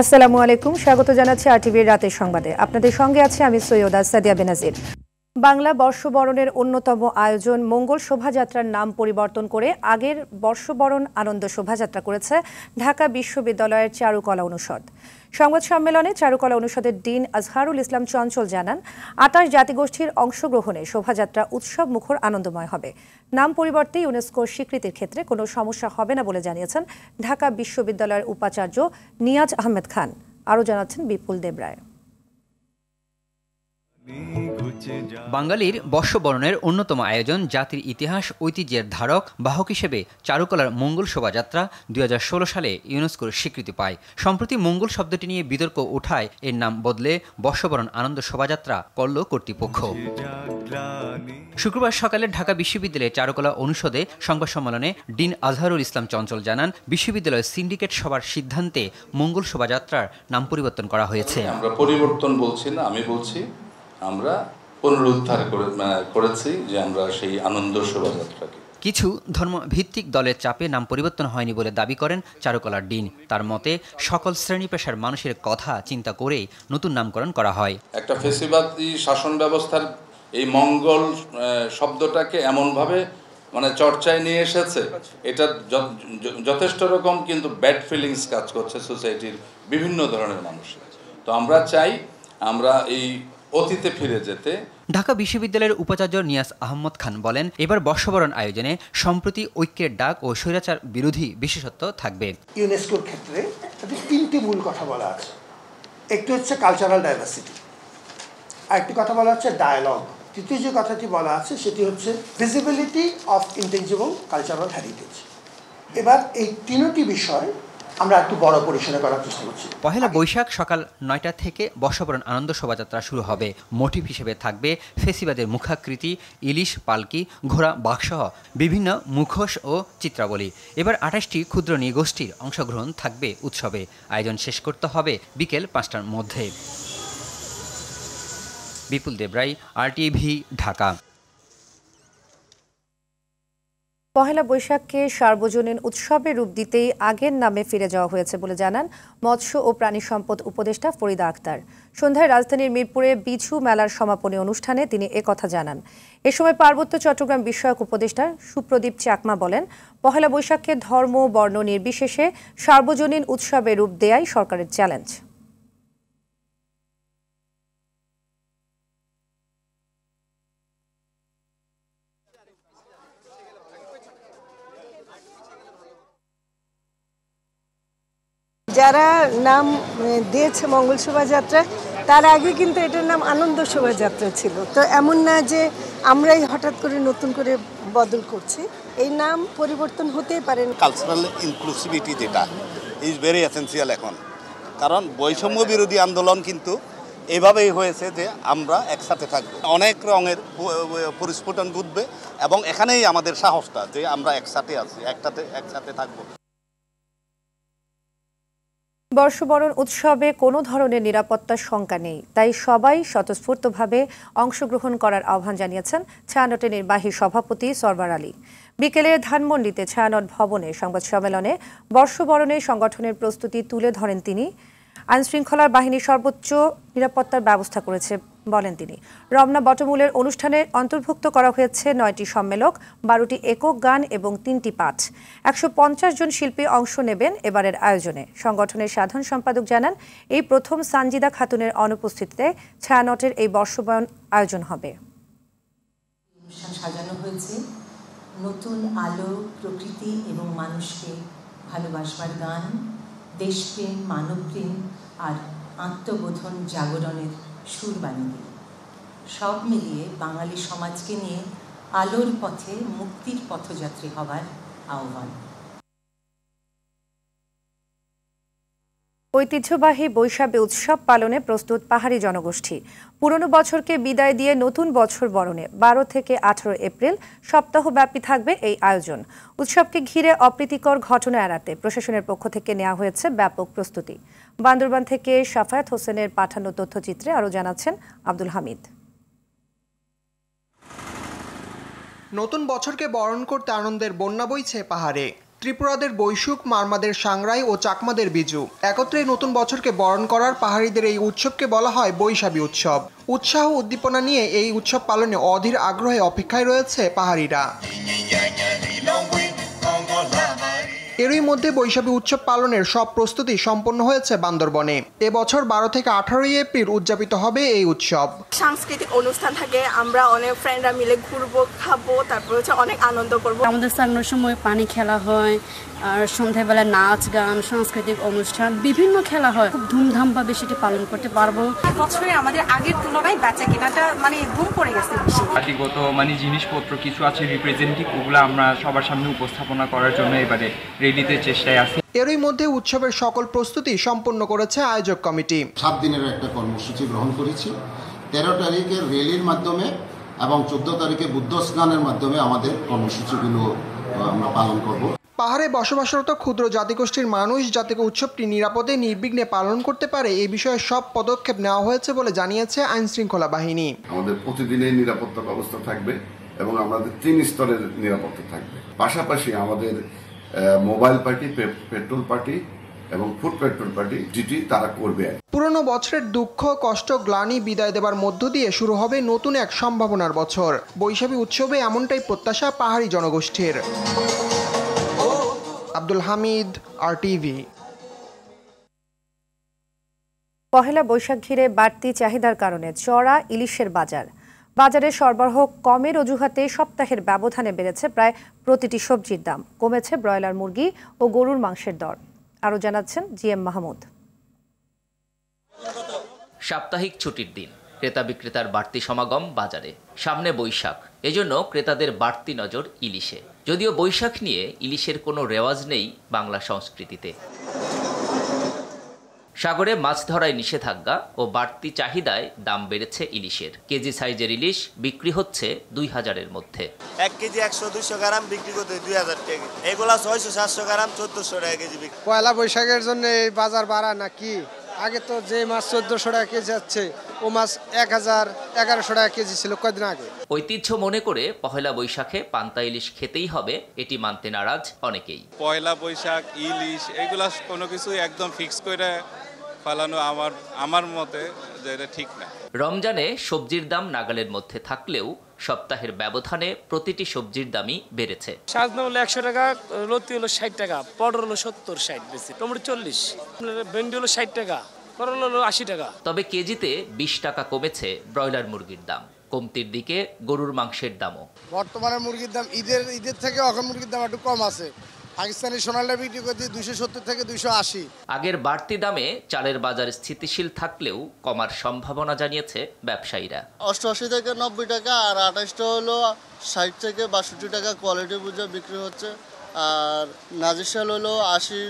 আসসালামু আলাইকুম, স্বাগত জানাচ্ছি আরটিভির রাতের সংবাদে। আপনাদের সঙ্গে আছে আমি সৈয়দা সাদিয়া বেনাজির। বাংলা বর্ষবরণের অন্যতম আয়োজন মঙ্গল শোভাযাত্রার নাম পরিবর্তন করে আগের বর্ষবরণ আনন্দ শোভাযাত্রা করেছে ঢাকা বিশ্ববিদ্যালয়ের চারুকলা অনুষদ। সংবাদ সম্মেলনে চারুকলা অনুষদের ডিন আজহারুল ইসলাম চঞ্চল জানান, ২৮ জাতিগোষ্ঠীর অংশগ্রহণে শোভাযাত্রা উৎসব মুখর আনন্দময় হবে। নাম পরিবর্তে ইউনেস্কোর স্বীকৃতির ক্ষেত্রে কোনো সমস্যা হবে না বলে জানিয়েছেন ঢাকা বিশ্ববিদ্যালয়ের উপাচার্য নিয়াজ আহমেদ খান। আরও জানাচ্ছেন বিপুল দেবরায়। বাঙালির বর্ষবরণের অন্যতম আয়োজন জাতির ইতিহাস ঐতিহ্যের ধারক বাহক হিসেবে চারুকলার মঙ্গল শোভাযাত্রা ২০১৬ সালে ইউনেস্কোর স্বীকৃতি পায়। সম্প্রতি মঙ্গল শব্দটি নিয়ে বিতর্ক ওঠায় এর নাম বদলে বর্ষবরণ আনন্দ শোভাযাত্রা করল কর্তৃপক্ষ। শুক্রবার সকালে ঢাকা বিশ্ববিদ্যালয়ের চারুকলা অনুষদে সংবাদ সম্মেলনে ডিন আজহারুল ইসলাম চঞ্চল জানান, বিশ্ববিদ্যালয়ের সিন্ডিকেট সভার সিদ্ধান্তে মঙ্গল শোভাযাত্রার নাম পরিবর্তন করা হয়েছে। আমরা পরিবর্তন বলছি না, আমি বলছি আমরা পুনরুদ্ধার করেছি যে আমরা সেই আনন্দ শোভাযাত্রাকে। কিছু ধর্মভিত্তিক দলের চাপে নাম পরিবর্তন হয়নি বলে দাবি করেন চারুকলার ডিন। তার মতে সকল শ্রেণী পেশার মানুষের কথা চিন্তা করেই নতুন নামকরণ করা হয়। একটা ফেসিবাদী শাসন ব্যবস্থার এই মঙ্গল শব্দটাকে এমনভাবে চর্চায় নিয়ে এসেছে, এটা যথেষ্ট রকম কিন্তু ব্যাড ফিলিংস কাজ করছে সোসাইটির বিভিন্ন ধরনের মানুষের। তো আমরা চাই আমরা এই অতীতে ফিরে যেতে। ঢাকা বিশ্ববিদ্যালয়ের উপাচার্য নিয়াজ আহমদ খান বলেন, এবার বর্ষবরণ আয়োজনে সম্প্রতি ঐক্যের ডাক ও স্বৈরাচার বিরোধী বিশেষত্ব থাকবে। ইউনেস্কোর ক্ষেত্রে তিনটি মূল কথা বলা আছে। একটি হচ্ছে কালচারাল ডাইভার্সিটি, আরেকটি কথা বলা হচ্ছে ডায়ালগ, তৃতীয় যে কথাটি বলা আছে সেটি হচ্ছে ভিজিবিলিটি অফ ইন্টেঞ্জিবল কালচারাল হেরিটেজ। এবার এই তিনটি বিষয় আমরা একটু বড় পরিসরে করার চেষ্টা করছি। পহেলা বৈশাখ সকাল ৯টা থেকে বর্ষবরণ আনন্দ শোভাযাত্রা শুরু হবে। মোটিভ হিসেবে থাকবে ফেসিবাদের মুখাকৃতি, ইলিশ, পালকি, ঘোড়া, বাঘসহ বিভিন্ন মুখোশ ও চিত্রাবলী। এবার ২৮টি ক্ষুদ্র নৃগোষ্ঠীর অংশগ্রহণ থাকবে উৎসবে। আয়োজন শেষ করতে হবে বিকেল ৫টার মধ্যে। বিপুল দেবরাই, আরটিভি, ঢাকা। পহেলা বৈশাখকে সার্বজনীন উৎসবের রূপ দিতেই আগের নামে ফিরে যাওয়া হয়েছে বলে জানান মৎস্য ও প্রাণী সম্পদ উপদেষ্টা ফরিদা আক্তার। সন্ধ্যায় রাজধানীর মিরপুরে বিছু মেলার সমাপনী অনুষ্ঠানে তিনি একথা জানান। এ সময় পার্বত্য চট্টগ্রাম বিষয়ক উপদেষ্টা সুপ্রদীপ চাকমা বলেন, পহেলা বৈশাখকে ধর্ম বর্ণ নির্বিশেষে সার্বজনীন উৎসবের রূপ দেয়াই সরকারের চ্যালেঞ্জ। যারা নাম দিয়েছে মঙ্গল শোভাযাত্রা, তার আগে কিন্তু এটার নাম আনন্দ শোভাযাত্রা ছিল। তো এমন না যে আমরাই হঠাৎ করে নতুন করে বদল করছি, এই নাম পরিবর্তন হতেই পারে। কালচারাল ইনক্লুসিভিটি যেটা ইজ ভেরি এসেন্সিয়াল এখন, কারণ বৈষম্য বিরোধী আন্দোলন কিন্তু এভাবেই হয়েছে যে আমরা একসাথে থাকবো, অনেক রঙের পরিস্ফুটন ঘটবে এবং এখানেই আমাদের সাহসটা যে আমরা একসাথে আছি, একসাথে থাকবো। বর্ষবরণ উৎসবে কোনো ধরনের নিরাপত্তার শঙ্কা নেই, তাই সবাই স্বতঃস্ফূর্তভাবে অংশগ্রহণ করার আহ্বান জানিয়েছেন ছায়ানটের নির্বাহী সভাপতি সরওয়ার আলী। বিকেলে ধানমন্ডিতে ছায়ানট ভবনে সংবাদ সম্মেলনে বর্ষবরণে সংগঠনের প্রস্তুতি তুলে ধরেন তিনি। আইনশৃঙ্খলা বাহিনী সর্বোচ্চ নিরাপত্তার ব্যবস্থা করেছে বলেন তিনি। রমনা বটমূলের অনুষ্ঠানে অন্তর্ভুক্ত করা হয়েছে ৯টি সম্মেলক, ১২টি একক গান এবং ৩টি পাঠ। ১৫০ জন শিল্পী অংশ নেবেন এবারের আয়োজনে। সংগঠনের সাধারণ সম্পাদক জানান, এই প্রথম সানজিদা খাতুনের অনুপস্থিতিতে ছায়ানটের এই বর্ষবরণ আয়োজন হবে। অনুষ্ঠান সাজানো হয়েছে নতুন আলো, প্রকৃতি এবং মানুষকে ভালোবাসবার গান, দেশপ্রেম, মানবপ্রেম আর আত্মবোধন জাগরণের সুর বানিয়ে, সব মিলিয়ে বাঙালি সমাজকে নিয়ে আলোর পথে মুক্তির পথযাত্রী হবার আহ্বান। ঐতিহ্যবাহী বৈশাখী উৎসব পালনে প্রস্তুত পাহাড়ি জনগোষ্ঠী। পুরনো বছরকে বিদায় দিয়ে নতুন বছর বরণে ১২ থেকে ১৮ এপ্রিল সপ্তাহব্যাপী থাকবে এই আয়োজন। উৎসবকে ঘিরে অপ্রীতিকর ঘটনা এড়াতে প্রশাসনের পক্ষ থেকে নেওয়া হয়েছে ব্যাপক প্রস্তুতি। বান্দরবান থেকে সাফায়াত হোসেনের পাঠানো তথ্যচিত্রে আরও জানাচ্ছেন আব্দুল হামিদ। নতুন বছরকে বরণ করতে আনন্দের বন্যা বইছে পাহাড়ে। ত্রিপুরাদের বৈশুক, মারমাদের সাংরাই ও চাকমাদের বিজু একত্রে নতুন বছরকে বরণ করার পাহাড়িদের এই উৎসবকে বলা হয় বৈশাখী উৎসব। উৎসাহ উদ্দীপনা নিয়ে এই উৎসব পালনে অধীর আগ্রহে অপেক্ষায় রয়েছে পাহাড়িরা। এরই মধ্যে বৈশাখী উৎসব পালনের সব প্রস্তুতি সম্পন্ন হয়েছে বান্দরবনে। এবছর 12 থেকে 18 এপ্রিল উদযাপিত হবে এই উৎসব। সাংস্কৃতিক অনুষ্ঠান থাকে, আমরা অনেক ফ্রেন্ডরা মিলে ঘুরবো, খাবো, তারপর হচ্ছে অনেক আনন্দ করবো। আমাদের সামনের সময় পানি খেলা হয়, আর সন্ধ্যাবেলা নাচ গান, সাংস্কৃতিক অনুষ্ঠান, বিভিন্ন খেলা হয়। খুব ধুমধামভাবে সেটি পালন করতে পারবো। বছরে আমাদের আগের তুলনায় বেচা কেনাটা বুম পড়ে গেছে। জাতিগত জিনিসপত্র কিছু আছে রিপ্রেজেন্টেটিভ, ওগুলো আমরা সবার সামনে উপস্থাপনা করার জন্য এবারে রেডিতে চেষ্টায় আছি। এরই মধ্যে উৎসবের সকল প্রস্তুতি সম্পন্ন করেছে আয়োজক কমিটি। 7 দিনের একটা কর্মসূচি গ্রহণ করেছি। 13 তারিখের র্যালির মাধ্যমে এবং 14 তারিখে বুদ্ধ স্নানের মাধ্যমে আমাদের কর্মসূচিগুলো আমরা পালন করব। পাহাড়ে বসবাসরত ক্ষুদ্র জাতিগোষ্ঠীর মানুষ যাতে উৎসবটি নিরাপদে নির্বিঘ্নে পালন করতে পারে এই বিষয়ে সব পদক্ষেপ নেওয়া হয়েছে বলে জানিয়েছে আইন শৃঙ্খলা বাহিনী। আমাদের প্রতিদিনের নিরাপত্তা ব্যবস্থা থাকবে এবং আমাদের 3 স্তরের নিরাপত্তা থাকবে। পাশাপাশি আমাদের মোবাইল পার্টি, পেট্রোল পার্টি এবং ফুড পেট্রোল পার্টি যেটি তারা করবে। পুরনো বছরের দুঃখ, কষ্ট, গ্লানি বিদায় দেবার মধ্য দিয়ে শুরু হবে নতুন এক সম্ভাবনার বছর। বৈশাখী উৎসবে এমনটাই প্রত্যাশা পাহাড়ি জনগোষ্ঠীর। আব্দুল হামিদ, RTV। পহেলা বৈশাখ ঘিরে বাড়তি চাহিদার কারণে চড়া ইলিশের বাজারে সরবরাহ কমের অজুহাতে সপ্তাহের ব্যবধানে বেড়েছে প্রায় প্রতিটি সবজির দাম। কমেছে ব্রয়লার মুরগি ও গরুর মাংসের দর। আরও জানাচ্ছেন GM মাহমুদ। সাপ্তাহিক ছুটির দিন, ক্রেতা বিক্রেতার বাড়তি সমাগম বাজারে। সামনে বৈশাখ, এজন্য ক্রেতাদের বাড়তি নজর ইলিশে। যদিও বৈশাখ নিয়ে ইলিশের কোনো রেওয়াজ নেই বাংলা সংস্কৃতিতে। সাগরে মাছ ধরায় নিষেধাজ্ঞা ও বাড়তি চাহিদায় দাম বেড়েছে ইলিশের। কেজি সাইজের ইলিশ বিক্রি হচ্ছে 2000-এর মধ্যে। 1 কেজি 100-200 গ্রাম বিক্রি করতে 2000 টাকা, এগুলা 600-700 গ্রাম 1400 টাকা কেজি বিক্রি। পয়লা বৈশাখের জন্য এই বাজার বাড়া নাকি? আগে তো যে মাছ 1400 টাকা কেজি যাচ্ছে ও মাছ 1000-1100 টাকা কেজি ছিল কয়েকদিন আগে। ঐতিহ্য মনে করে পহেলা বৈশাখে পান্তা ইলিশ খেতেই হবে, এটি মানতে নারাজ অনেকেই। পয়লা বৈশাখ ইলিশ এগুলা কোনো কিছু একদম ফিক্স করে ফেলানো আমার মতে যে এটা ঠিক না। রমজানে সবজির দাম নাগালের মধ্যে থাকলেও সপ্তাহের ব্যবধানে প্রতিটি সবজির দামই বেড়েছে। সাজনা হলো 100 টাকা, লতি হলো 60 টাকা, পটল হলো 70-60 বেশি, টমেটো 40, ভেন্ডি হলো 60 টাকা, করলা হলো 80 টাকা। তবে কেজিতে 20 টাকা কমেছে ব্রয়লার মুরগির দাম। কমতির দিকে গরুর মাংসের দামও। বর্তমানে মুরগির দাম ঈদের থেকে এখন মুরগির দাম একটু কম আছে। পাকিস্তানি সোনালিটা বিক্রি করতে 270 থেকে 280। আগের বাড়তি দামে চালের বাজার স্থিতিশীল থাকলেও কমার সম্ভাবনা জানিয়েছে ব্যবসায়ীরা। 88 থেকে 90 টাকা আর 28টা হলো 60 থেকে 62 টাকা কোয়ালিটি বুঝে বিক্রি হচ্ছে। আর নাজির চাল হলো 80,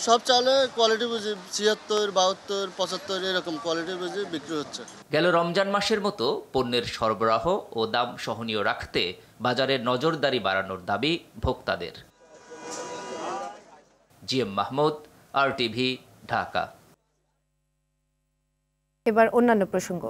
সব চালে কোয়ালিটি বুঝে 76, 72, 75 এরকম কোয়ালিটি বুঝে বিক্রি হচ্ছে। গেল রমজান মাসের মতো পণ্যের সরবরাহ ও দাম সহনীয় রাখতে বাজারের নজরদারি বাড়ানোর দাবি ভোক্তাদের। GM Mahmud, RTV, Dhaka. এবার অন্যান্য প্রসঙ্গ।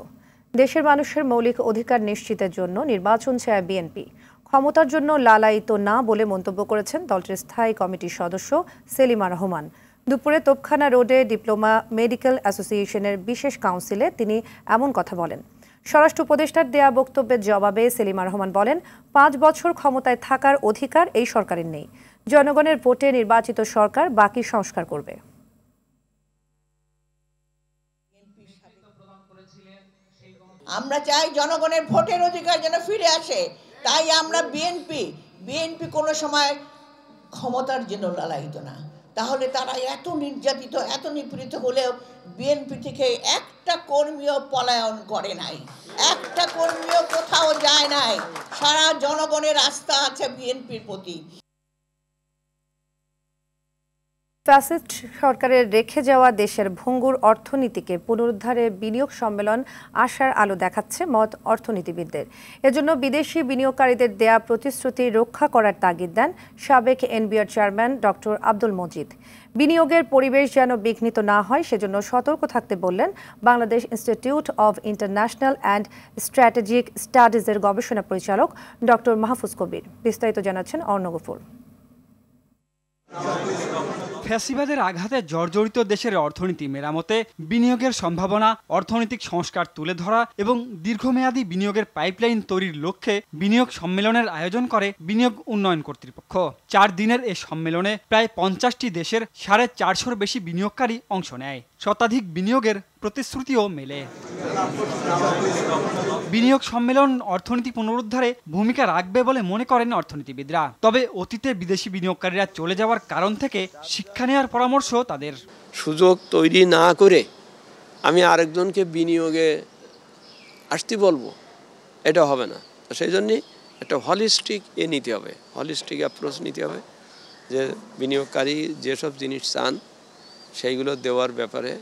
দেশের মানুষের মৌলিক অধিকার নিশ্চিতের জন্য নির্বাচন চায় বিএনপি। ক্ষমতার জন্য লালায়িত না বলে মন্তব্য করেছেন দলটির স্থায়ী কমিটির সদস্য সেলিমা রহমান। দুপুরে তোপখানা রোডে ডিপ্লোমা মেডিকেল অ্যাসোসিয়েশনের বিশেষ কাউন্সিলে তিনি এমন কথা বলেন। স্বরাষ্ট্র উপদেষ্টার দেয়া বক্তব্যের জবাবে সেলিমা রহমান বলেন, 5 বছর ক্ষমতায় থাকার অধিকার এই সরকারের নেই। জনগণের ভোটে নির্বাচিত সরকার বাকি সংস্কার করবে। আমরা চাই জনগণের ভোটের অধিকার যেন ফিরে আসে। তাই আমরা বিএনপি কোনো সময় ক্ষমতার জন্য লালায়িত না। তাহলে তারা এত নির্যাতিত, এত নিপীড়িত হলেও বিএনপি থেকে একটা কর্মীও পলায়ন করে নাই, একটা কর্মীও কোথাও যায় নাই। সারা জনগণের আস্থা আছে বিএনপির প্রতি। ফ্যাসিস্ট সরকারের রেখে যাওয়া দেশের ভঙ্গুর অর্থনীতিকে পুনরুদ্ধারে বিনিয়োগ সম্মেলন আশার আলো দেখাচ্ছে মত অর্থনীতিবিদদের। এজন্য বিদেশি বিনিয়োগকারীদের দেয়া প্রতিশ্রুতি রক্ষা করার তাগিদ দেন সাবেক NBR chairman doctor Abdul Majid. বিনিয়োগের পরিবেশ যেন বিঘ্নিত না হয় সেজন্য সতর্ক থাকতে বললেন Bangladesh institute of international and strategic স্টাডিজের গবেষণা পরিচালক ডক্টর মাহফুজ কবির। বিস্তারিত জানাচ্ছেন অর্ণব গফুর। ফ্যাসিবাদের আঘাতে জর্জরিত দেশের অর্থনীতি মেরামতে, বিনিয়োগের সম্ভাবনা, অর্থনৈতিক সংস্কার তুলে ধরা এবং দীর্ঘমেয়াদী বিনিয়োগের পাইপলাইন তৈরির লক্ষ্যে বিনিয়োগ সম্মেলনের আয়োজন করে বিনিয়োগ উন্নয়ন কর্তৃপক্ষ। 4 দিনের এ সম্মেলনে প্রায় 50টি দেশের 450-র বেশি বিনিয়োগকারী অংশ নেয়। শতাধিক বিনিয়োগের প্রতিশ্রুতিও মেলে। বিনিয়োগ সম্মেলন অর্থনীতি পুনরুদ্ধারে ভূমিকা রাখবে বলে মনে করেন অর্থনীতিবিদরা। তবে অতীতে বিদেশি বিনিয়োগকারীরা চলে যাওয়ার কারণ থেকে শিক্ষা নেওয়ার পরামর্শ তাদের। সুযোগ তৈরি না করে আমি আরেকজনকে বিনিয়োগে আসতে বলবো, এটা হবে না। সেই জন্যে একটা হলিস্টিক নিতে হবে, হলিস্টিক অ্যাপ্রোচ নিতে হবে, যে বিনিয়োগকারী যেসব জিনিস চান সেইগুলো দেওয়ার ব্যাপারে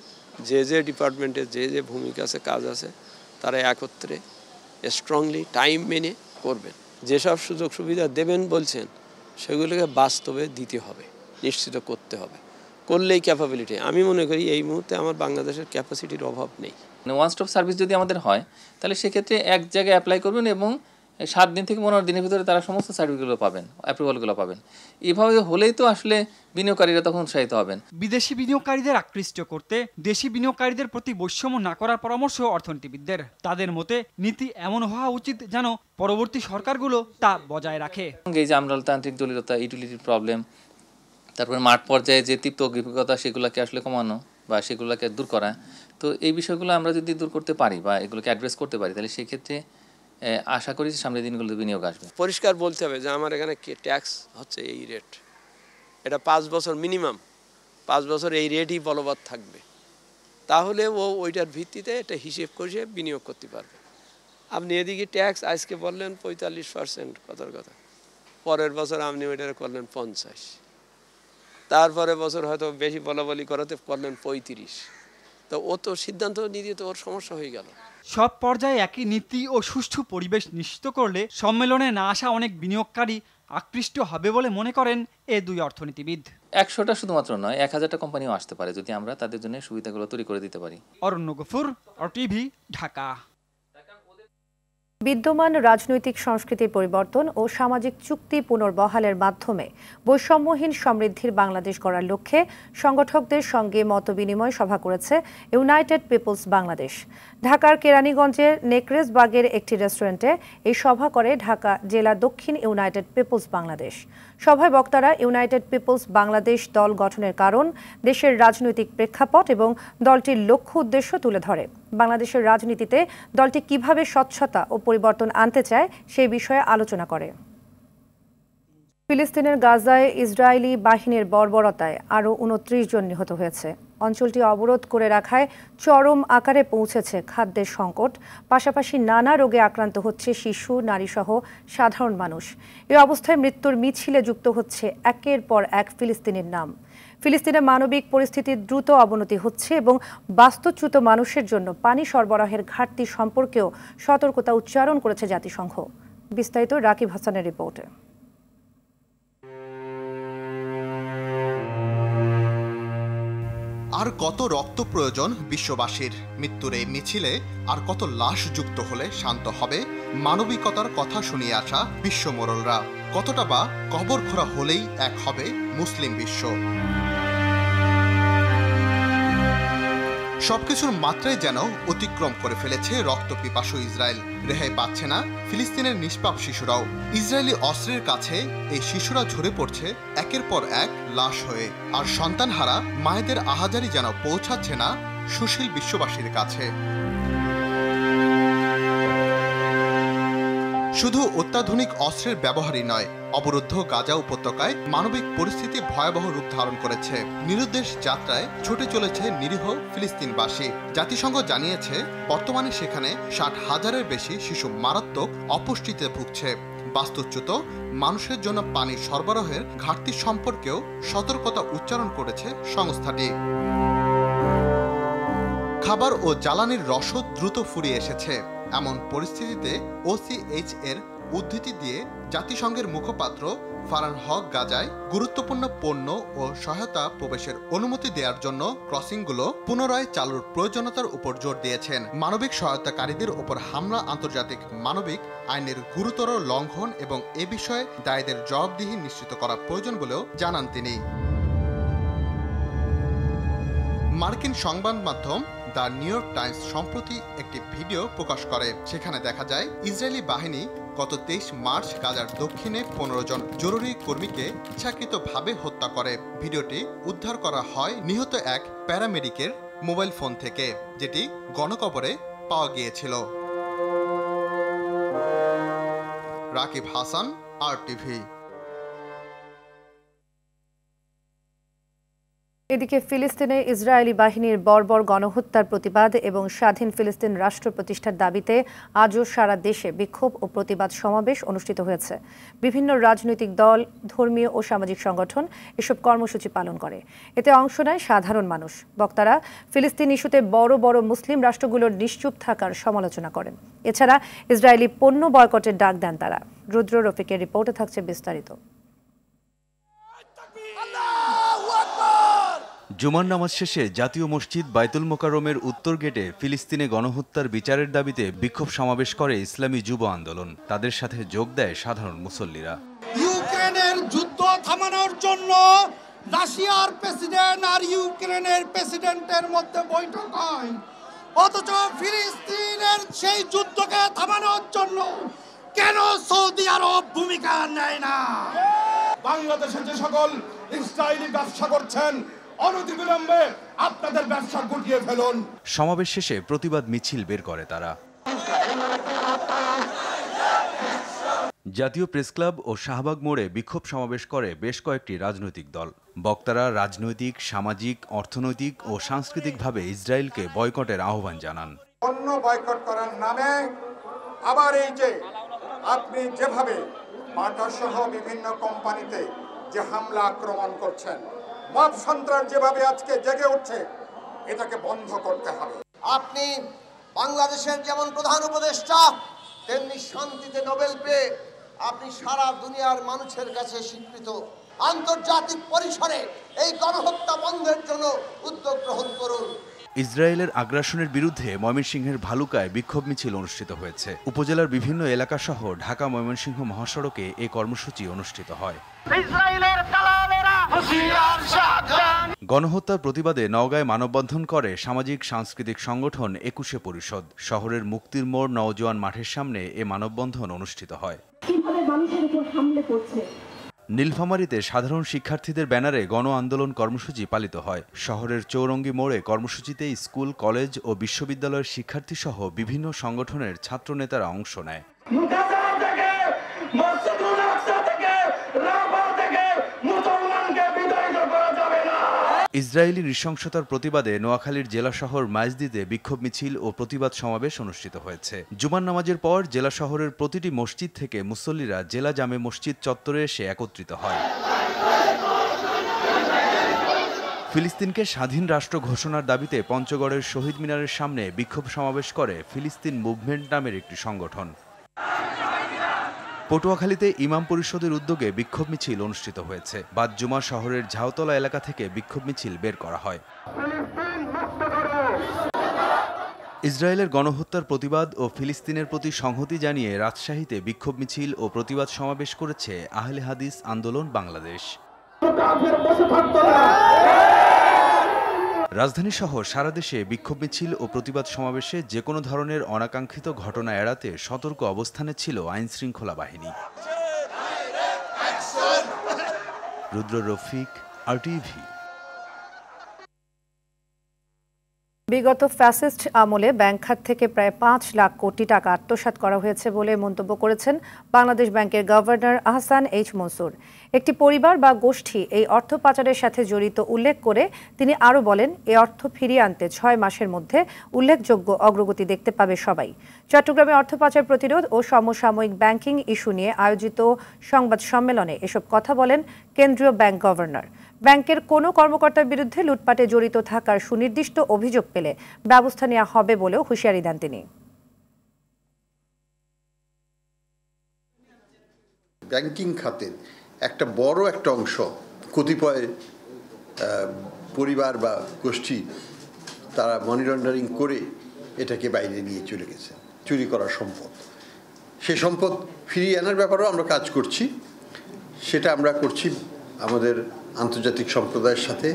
যে ডিপার্টমেন্টে যে ভূমিকা আছে, কাজ আছে, তারা একত্রে স্ট্রংলি টাইম মেনে করবেন। যেসব সুযোগ সুবিধা দেবেন বলছেন সেগুলোকে বাস্তবে দিতে হবে, নিশ্চিত করতে হবে। করলেই ক্যাপাবিলিটি, আমি মনে করি এই মুহূর্তে আমার বাংলাদেশের ক্যাপাসিটির অভাব নেই। ওয়ান স্টপ সার্ভিস যদি আমাদের হয় তাহলে সেক্ষেত্রে এক জায়গায় অ্যাপ্লাই করবেন এবং 7 দিন থেকে 15 দিনের ভিতরে তারা সমস্ত সার্টিফিকেটগুলো পাবেন, অ্যাপ্রুভালগুলো পাবেন। এভাবে হলেই তো আসলে বিনিয়োগকারীরা তখন উৎসাহিত হবেন। বিদেশি বিনিয়োগকারীদের আকৃষ্ট করতে দেশি বিনিয়োগকারীদের প্রতি বৈষম্য না করার পরামর্শ অর্থনীতিবিদদের। তাদের মতে নীতি এমন হওয়া উচিত যেন পরবর্তী সরকারগুলো তা বজায় রাখে। এই যে আমলাতান্ত্রিক দলিলতা, ইউটিলিটির প্রবলেম, তারপরে মাঠ পর্যায়ে যে তীব্র অভিজ্ঞতা সেগুলোকে আসলে কমানো বা সেগুলোকে দূর করা, তো এই বিষয়গুলো আমরা যদি দূর করতে পারি বা এগুলোকে অ্যাড্রেস করতে পারি তাহলে সেক্ষেত্রে আশা করি সামনের দিনগুলোতে বিনিয়োগ আসবে। পরিষ্কার বলতে হবে যে আমার এখানে ট্যাক্স হচ্ছে এই রেট, এটা 5 বছর মিনিমাম, 5 বছর এই রেটই বলবৎ থাকবে। তাহলে ওইটার ভিত্তিতে এটা হিসেব করে বিনিয়োগ করতে পারবে। আপনি এদিকে ট্যাক্স আজকে বললেন 45% কথার কথা, পরের বছর আপনি ওইটা করলেন 50, তারপরে বছর হয়তো বেশি বলাবলি করাতে করলেন 35, তো ও তো সিদ্ধান্ত নিতে তো ওর সমস্যা হয়ে গেল। সব পর্যায়ে একই নীতি ও সুষ্ঠু পরিবেশ নিশ্চিত করলে সম্মেলনে না আসা অনেক বিনিয়োগকারী আকৃষ্ট হবে বলে মনে করেন এ দুই অর্থনীতিবিদ। 100টা শুধুমাত্র নয়, 1000টা কোম্পানিও আসতে পারে যদি আমরা তাদের জন্য সুবিধাগুলো তৈরি করে দিতে পারি। অরণ্য গফুর, RTV, ঢাকা। বিদ্যমান রাজনৈতিক সংস্কৃতির পরিবর্তন ও সামাজিক চুক্তি পুনর্বহালের মাধ্যমে বৈষম্যহীন সমৃদ্ধির বাংলাদেশ গড়ার লক্ষ্যে সংগঠকদের সঙ্গে মতবিনিময় সভা করেছে ইউনাইটেড পিপলস বাংলাদেশ। ঢাকার কেরানীগঞ্জের নেকরেসবাগের একটি রেস্টুরেন্টে এই সভা করে ঢাকা জেলা দক্ষিণ ইউনাইটেড পিপলস বাংলাদেশ। সভায় বক্তারা ইউনাইটেড পিপলস বাংলাদেশ দল গঠনের কারণ, দেশের রাজনৈতিক প্রেক্ষাপট এবং দলটির লক্ষ্য উদ্দেশ্য তুলে ধরে। বাংলাদেশের রাজনীতিতে দলটি কিভাবে স্বচ্ছতা ও পরিবর্তন আনতে চায় সেই বিষয়ে আলোচনা করে। ফিলিস্তিনের গাজায় ইসরায়েলি বাহিনীর বর্বরতায় আরও 29 জন নিহত হয়েছে। অঞ্চলটি অবরোধ করে রাখায় চরম আকারে পৌঁছেছে খাদ্যের সংকট, পাশাপাশি নানা রোগে আক্রান্ত হচ্ছে শিশু, নারীসহ সাধারণ মানুষ। এই অবস্থায় মৃত্যুর মিছিলে যুক্ত হচ্ছে একের পর এক ফিলিস্তিনের নাম। ফিলিস্তিনের মানবিক পরিস্থিতির দ্রুত অবনতি হচ্ছে এবং বাস্তুচ্যুত মানুষের জন্য পানি সরবরাহের ঘাটতি সম্পর্কেও সতর্কতা উচ্চারণ করেছে জাতিসংঘ। বিস্তারিত রাকিব হাসানের রিপোর্টে। আর কত রক্ত প্রয়োজন বিশ্ববাসীর? মৃত্যুর এই মিছিলে আর কত লাশ যুক্ত হলে শান্ত হবে মানবিকতার কথা শুনিয়ে আসা বিশ্ব মোড়লরা? কতটা বা কবর খোঁড়া হলেই এক হবে মুসলিম বিশ্ব? সবকিছুর মাত্রায় যেন অতিক্রম করে ফেলেছে রক্তপিপাসু ইসরায়েল। রেহাই পাচ্ছে না ফিলিস্তিনের নিষ্পাপ শিশুরাও। ইসরায়েলি অস্ত্রের কাছে এই শিশুরা ঝরে পড়ছে একের পর এক লাশ হয়ে। আর সন্তানহারা মায়েদের আহাজারি যেন পৌঁছাচ্ছে না সুশীল বিশ্ববাসীর কাছে। শুধু অত্যাধুনিক অস্ত্রের ব্যবহারই নয়, অবরুদ্ধ গাজা উপত্যকায় মানবিক পরিস্থিতি ভয়াবহ রূপ ধারণ করেছে। নিরুদ্দেশ যাত্রায় ছুটে চলেছে নিরীহ ফিলিস্তিনবাসী। জাতিসংঘ জানিয়েছে বর্তমানে সেখানে 60,000-এর বেশি শিশু মারাত্মক অপুষ্টিতে ভুগছে। বাস্তুচ্যুত মানুষের জন্য পানি সরবরাহের ঘাটতি সম্পর্কেও সতর্কতা উচ্চারণ করেছে সংস্থাটি। খাবার ও জ্বালানির রসদ দ্রুত ফুরিয়ে এসেছে। এমন পরিস্থিতিতে OCH এর উদ্ধৃতি দিয়ে জাতিসংঘের মুখপাত্র ফারহান হক গাজায় গুরুত্বপূর্ণ পণ্য ও সহায়তা প্রবেশের অনুমতি দেওয়ার জন্য ক্রসিংগুলো পুনরায় চালুর প্রয়োজনীয়তার উপর জোর দিয়েছেন। মানবিক সহায়তাকারীদের উপর হামলা আন্তর্জাতিক মানবিক আইনের গুরুতর লঙ্ঘন এবং এ বিষয়ে দায়ীদের জবাবদিহি নিশ্চিত করা প্রয়োজন বলেও জানান তিনি। মার্কিন সংবাদ মাধ্যম দ্য নিউ ইয়র্ক টাইমস সম্প্রতি একটি ভিডিও প্রকাশ করে। সেখানে দেখা যায় ইসরায়েলি বাহিনী গত 23 মার্চ গাজার দক্ষিণে 15 জন জরুরি কর্মীকে ইচ্ছাকৃতভাবে হত্যা করে। ভিডিওটি উদ্ধার করা হয় নিহত এক প্যারামেডিকের মোবাইল ফোন থেকে, যেটি গণকবরে পাওয়া গিয়েছিল। রাকিব হাসান, RTV। এদিকে ফিলিস্তিনে ইসরায়েলি বাহিনীর বর্বর গণহত্যার প্রতিবাদ এবং স্বাধীন ফিলিস্তিন রাষ্ট্র প্রতিষ্ঠার দাবিতে আজও সারা দেশে বিক্ষোভ ও প্রতিবাদ সমাবেশ অনুষ্ঠিত হয়েছে। বিভিন্ন রাজনৈতিক দল, ধর্মীয় ও সামাজিক সংগঠন এসব কর্মসূচি পালন করে। এতে অংশ নেয় সাধারণ মানুষ। বক্তারা ফিলিস্তিন ইস্যুতে বড় বড় মুসলিম রাষ্ট্রগুলোর নিশ্চুপ থাকার সমালোচনা করেন। এছাড়া ইসরায়েলি পণ্য বয়কটের ডাক দেন তারা। রুদ্র রফিকের রিপোর্টে থাকছে বিস্তারিত। জুমার নামাজ শেষে জাতীয় মসজিদ বাইতুল মোকাররমের উত্তর গেটে ফিলিস্তিনে গণহত্যার বিচারের দাবিতে বিক্ষোভ সমাবেশ করে ইসলামী যুব আন্দোলন। তাদের সাথে যোগ দেয় সাধারণ মুসল্লিরা। ইউক্রেনের যুদ্ধ থামানোর জন্য রাশিয়ার প্রেসিডেন্ট আর ইউক্রেনের প্রেসিডেন্টের মধ্যে বৈঠক হয়, অথচ ফিলিস্তিনের সেই যুদ্ধকে থামানোর জন্য কেন সৌদি আরব ভূমিকা নেয় না? বাংলাদেশে যে সকল ইসরায়েলি ব্যবসা করছেন, অনতিবিলম্বে আপনাদের ব্যবসা গুটিয়ে ফেলুন। সমাবেশ শেষে প্রতিবাদ মিছিল বের করে তারা। জাতীয় প্রেস ক্লাব ও শাহবাগ মোড়ে বিক্ষোভ সমাবেশ করে বেশ কয়েকটি রাজনৈতিক দল। বক্তারা রাজনৈতিক, সামাজিক, অর্থনৈতিক ও সাংস্কৃতিকভাবে ইসরায়েলকে বয়কটের আহ্বান জানান। পণ্য বয়কট করার নামে আবার এই যে আপনি যেভাবে বাটা সহ বিভিন্ন কোম্পানিতে যে হামলা আক্রমণ করছেন, মব সন্ত্রাস যেভাবে আজকে জেগে উঠছে, এটাকে বন্ধ করতে হবে। আপনি বাংলাদেশের যেমন প্রধান উপদেষ্টা, তেমনি শান্তিতে নোবেল পেয়ে আপনি সারা দুনিয়ার মানুষের কাছে স্বীকৃত। আন্তর্জাতিক পরিসরে এই গণহত্যা বন্ধের জন্য উদ্যোগ গ্রহণ করুন। ইসরায়েলের আগ্রাসনের বিরুদ্ধে ময়মনসিংহের ভালুকায় বিক্ষোভ মিছিল অনুষ্ঠিত হয়েছে। উপজেলার বিভিন্ন এলাকা সহ ঢাকা ময়মনসিংহ মহাসড়কে এই কর্মসূচি অনুষ্ঠিত হয়। গণহত্যার প্রতিবাদে নওগাঁয় মানববন্ধন করে সামাজিক সাংস্কৃতিক সংগঠন 21 পরিষদ। শহরের মুক্তির মোড় নওজোয়ান মাঠের সামনে এ মানববন্ধন অনুষ্ঠিত হয়। নীলফামারীতে সাধারণ শিক্ষার্থীদের ব্যানারে গণ আন্দোলন কর্মসূচি পালিত হয়। শহরের চৌরঙ্গি মোড়ে কর্মসূচিতে স্কুল, কলেজ ও বিশ্ববিদ্যালয়ের শিক্ষার্থী সহ বিভিন্ন সংগঠনের ছাত্রনেতারা অংশ নেয়। ইসরায়েলি নৃশংসতার প্রতিবাদে নোয়াখালীর জেলা শহর মাইজদীতে বিক্ষোভ মিছিল ও প্রতিবাদ সমাবেশ অনুষ্ঠিত হয়েছে। জুমার নামাজের পর জেলা শহরের প্রতিটি মসজিদ থেকে মুসল্লিরা জেলা জামে মসজিদ চত্বরে এসে একত্রিত হয়। ফিলিস্তিনকে স্বাধীন রাষ্ট্র ঘোষণার দাবিতে পঞ্চগড়ের শহীদ মিনারের সামনে বিক্ষোভ সমাবেশ করে ফিলিস্তিন মুভমেন্ট নামের একটি সংগঠন। পটুয়াখালীতে ইমাম পরিষদের উদ্যোগে বিক্ষোভ মিছিল অনুষ্ঠিত হয়েছে। বাদ জুমা শহরের ঝাউতলা এলাকা থেকে বিক্ষোভ মিছিল বের করা হয়। ইসরায়েলের গণহত্যার প্রতিবাদ ও ফিলিস্তিনের প্রতি সংহতি জানিয়ে রাজশাহীতে বিক্ষোভ মিছিল ও প্রতিবাদ সমাবেশ করেছে আহলে হাদিস আন্দোলন বাংলাদেশ। রাজধানী সহ সারা দেশে বিক্ষোভ মিছিল ও প্রতিবাদ সমাবেশে যে কোনো ধরনের অনাকাঙ্ক্ষিত ঘটনা এড়াতে সতর্ক অবস্থানে ছিল আইনশৃঙ্খলা বাহিনী। রুদ্র রফিক, RTV। বিগত ফ্যাসিস্ট আমলে ব্যাংক খাত থেকে প্রায় 5 লাখ কোটি টাকা আত্মসাৎ করা হয়েছে বলে মন্তব্য করেছেন বাংলাদেশ ব্যাংকের গভর্নর আহসান এইচ মনসুর। একটি পরিবার বা গোষ্ঠী এই অর্থ পাচারের সাথে জড়িত উল্লেখ করে তিনি আরও বলেন, এই অর্থ ফিরিয়ে আনতে 6 মাসের মধ্যে উল্লেখযোগ্য অগ্রগতি দেখতে পাবে সবাই। চট্টগ্রামে অর্থ পাচার প্রতিরোধ ও সমসাময়িক ব্যাংকিং ইস্যু নিয়ে আয়োজিত সংবাদ সম্মেলনে এসব কথা বলেন কেন্দ্রীয় ব্যাংক গভর্নর। ব্যাংকের কোনো কর্মকর্তার বিরুদ্ধে লুটপাটে জড়িত থাকার সুনির্দিষ্ট অভিযোগ পেলে ব্যবস্থা নেওয়া হবে বলেও হুঁশিয়ারি দেন তিনি। ব্যাংকিং খাতের একটা বড় একটা অংশ কতিপয় পরিবার বা গোষ্ঠী তারা মানি লন্ডারিং করে এটাকে বাইরে নিয়ে চলে গেছে, চুরি করা সম্পদ। সেই সম্পদ ফিরিয়ে আনার ব্যাপারেও আমরা কাজ করছি। সেটা আমরা করছি আমাদের আন্তর্জাতিক সম্প্রদায়ের সাথে।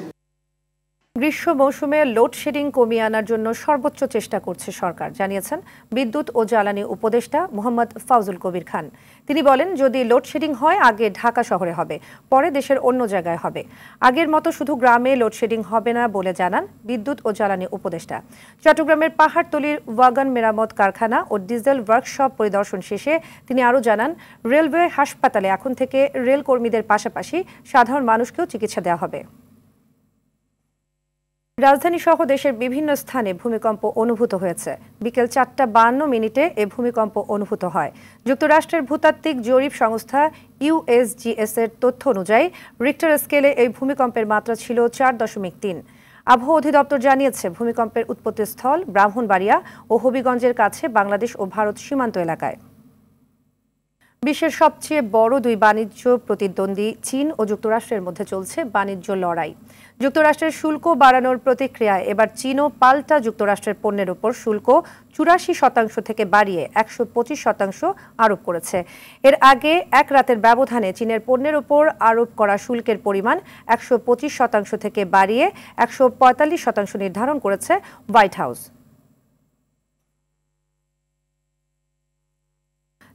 গ্রীষ্ম মৌসুমে লোডশেডিং কমিয়ে আনার জন্য সর্বোচ্চ চেষ্টা করছে সরকার, জানিয়েছেন বিদ্যুৎ ও জ্বালানি উপদেষ্টা মোহাম্মদ ফাউজুল কবির খান। তিনি বলেন, যদি লোডশেডিং হয় আগে ঢাকা শহরে হবে, পরে দেশের অন্য জায়গায় হবে। আগের মতো শুধু গ্রামে লোডশেডিং হবে না বলে জানান বিদ্যুৎ ও জ্বালানি উপদেষ্টা। চট্টগ্রামের পাহাড়তলীর ওয়াগন মেরামত কারখানা ও ডিজেল ওয়ার্কশপ পরিদর্শন শেষে তিনি আরও জানান, রেলওয়ে হাসপাতালে এখন থেকে রেল কর্মীদের পাশাপাশি সাধারণ মানুষকেও চিকিৎসা দেওয়া হবে। রাজধানী সহ দেশের বিভিন্ন স্থানে ভূমিকম্প অনুভূত হয়েছে। বিকেল 4:52 এ ভূমিকম্প অনুভূত হয়। যুক্তরাষ্ট্রের ভূতাত্ত্বিক জরিপ সংস্থা USGS এর তথ্য অনুযায়ী রিক্টার স্কেলে এই ভূমিকম্পের মাত্রা ছিল 4.3। আবহাওয়া অধিদপ্তর জানিয়েছে, ভূমিকম্পের উৎপত্তিস্থল ব্রাহ্মণবাড়িয়া ও হবিগঞ্জের কাছে বাংলাদেশ ও ভারত সীমান্ত এলাকায়। বিশ্বের সবচেয়ে বড় দুই বাণিজ্য প্রতিদ্বন্দ্বী চীন ও যুক্তরাষ্ট্রের মধ্যে চলছে বাণিজ্য লড়াই। যুক্তরাষ্ট্রের শুল্ক বাড়ানোর প্রতিক্রিয়ায় এবার চীনও পাল্টা যুক্তরাষ্ট্রের পণ্যের উপর শুল্ক 84% থেকে বাড়িয়ে 125% আরোপ করেছে। এর আগে এক রাতের ব্যবধানে চীনের পণ্যের উপর আরোপ করা শুল্কের পরিমাণ 125% থেকে বাড়িয়ে 145% নির্ধারণ করেছে হোয়াইট হাউস।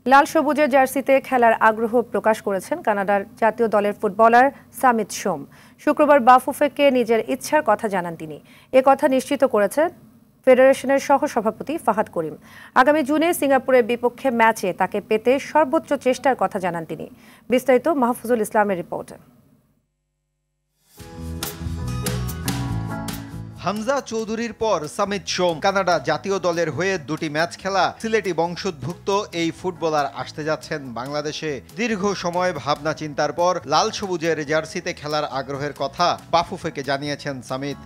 লাল সবুজের জার্সিতে খেলার আগ্রহ প্রকাশ করেছেন কানাডার জাতীয় দলের ফুটবলার সামিত সোম। শুক্রবার বাফুফেকে নিজের ইচ্ছার কথা জানান তিনি। এ কথা নিশ্চিত করেছেন ফেডারেশনের সহসভাপতি ফাহাদ করিম। আগামী জুনে সিঙ্গাপুরের বিপক্ষে ম্যাচে তাকে পেতে সর্বোচ্চ চেষ্টার কথা জানান তিনি। বিস্তারিত মাহফুজুল ইসলামের রিপোর্টে। হামজা চৌধুরীর পর সামিত সোম কানাডা জাতীয় দলের হয়ে দুটি ম্যাচ খেলা সিলেটি বংশোদ্ভূত এই ফুটবলার আসতে যাচ্ছেন বাংলাদেশে। দীর্ঘ সময় ভাবনা চিন্তার পর লাল সবুজের জার্সিতে খেলার আগ্রহের কথা বাফুফেকে জানিয়েছেন সামিত।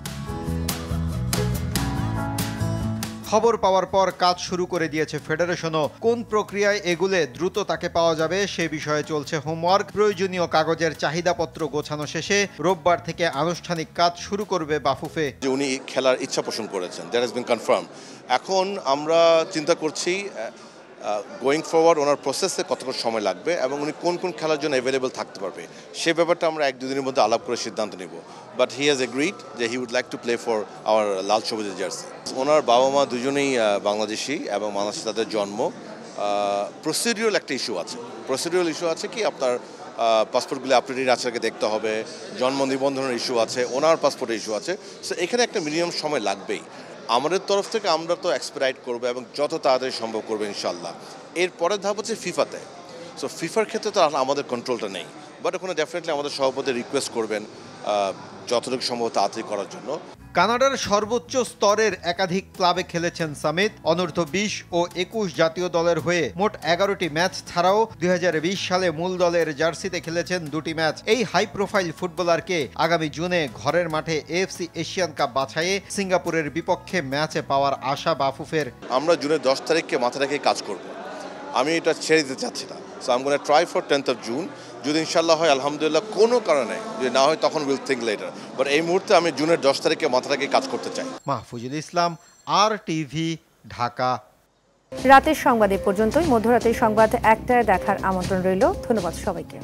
খবর পাওয়ার পর কাজ শুরু করে দিয়েছে ফেডারেশনও। কোন প্রক্রিয়ায় এগুলে দ্রুত তাকে পাওয়া যাবে সে বিষয়ে চলছে হোমওয়ার্ক। প্রয়োজনীয় কাগজের চাহিদাপত্র গোছানো শেষে রোববার থেকে আনুষ্ঠানিক কাজ শুরু করবে বাফুফে। উনি খেলার ইচ্ছা পোষণ করেছেন, দ্যাট হ্যাজ বিন কনফার্ম। এখন আমরা চিন্তা করছি গোয়িং ফরওয়ার্ড ওনার প্রসেসে কতক্ষণ সময় লাগবে এবং উনি কোন কোন খেলার জন্য অ্যাভেলেবল থাকতে পারবে সে ব্যাপারটা আমরা 1-2 দিনের মধ্যে আলাপ করে সিদ্ধান্ত নেব। বাট হি হ্যাজ এগ্রিড যে he would like to play for our লাল সবুজের জার্সি। ওনার বাবা মা দুজনেই বাংলাদেশি এবং বাংলাদেশে তাদের জন্ম। প্রসিডিউরাল একটা ইস্যু আছে। প্রসিডিউরাল ইস্যু আছে কি আপনার পাসপোর্টগুলো আপডেটেড আছে দেখতে হবে, জন্ম নিবন্ধনের ইস্যু আছে, ওনার পাসপোর্টের ইস্যু আছে। সো এখানে একটা মিনিমাম সময় লাগবেই। আমাদের তরফ থেকে আমরা তো এক্সপেরাইট করবো এবং যত তাড়াতাড়ি সম্ভব করবো ইনশাল্লাহ। এর পরের ধাপ হচ্ছে ফিফাতে। সো ফিফার ক্ষেত্রে তো আমাদের কন্ট্রোলটা নেই, বাট ওখানে ডেফিনেটলি আমাদের সভাপতি রিকোয়েস্ট করবেন যতটুকু সম্ভব তাড়াতাড়ি করার জন্য। কানাডার সর্বোচ্চ স্তরের একাধিক ক্লাবে খেলেছেন সামিত। অনূর্ধ্ব 20 ও 21 জাতীয় দলের হয়ে মোট 11টি ম্যাচ ছাড়াও 2020 সালে মূল দলের জার্সিতে খেলেছেন 2টি ম্যাচ। এই হাই প্রোফাইল ফুটবলারকে আগামী জুনে ঘরের মাঠে AFC এশিয়ান কাপ বাছাইয়ে সিঙ্গাপুরের বিপক্ষে ম্যাচে পাওয়ার আশা বাফুফের। আমরা জুনের 10 তারিখকে মাথা রেখে কাজ করব। আমি এটা ছেড়ে দিতে চাচ্ছি না। So I am gonna try for 10th of June। যদি ইনশাল্লাহ হয় আলহামদুলিল্লাহ, কোনো কারণে যদি না হয় তখন উইল থিঙ্ক লেটার। বাট এই মুহূর্তে আমি জুনের 10 তারিখে মাথা রেখে কাজ করতে চাই। মাহফুজুল ইসলাম, RTV, ঢাকা। রাতের সংবাদ এ পর্যন্তই। মধ্যরাতের সংবাদ 1টায় দেখার আমন্ত্রণ রইল। ধন্যবাদ সবাইকে।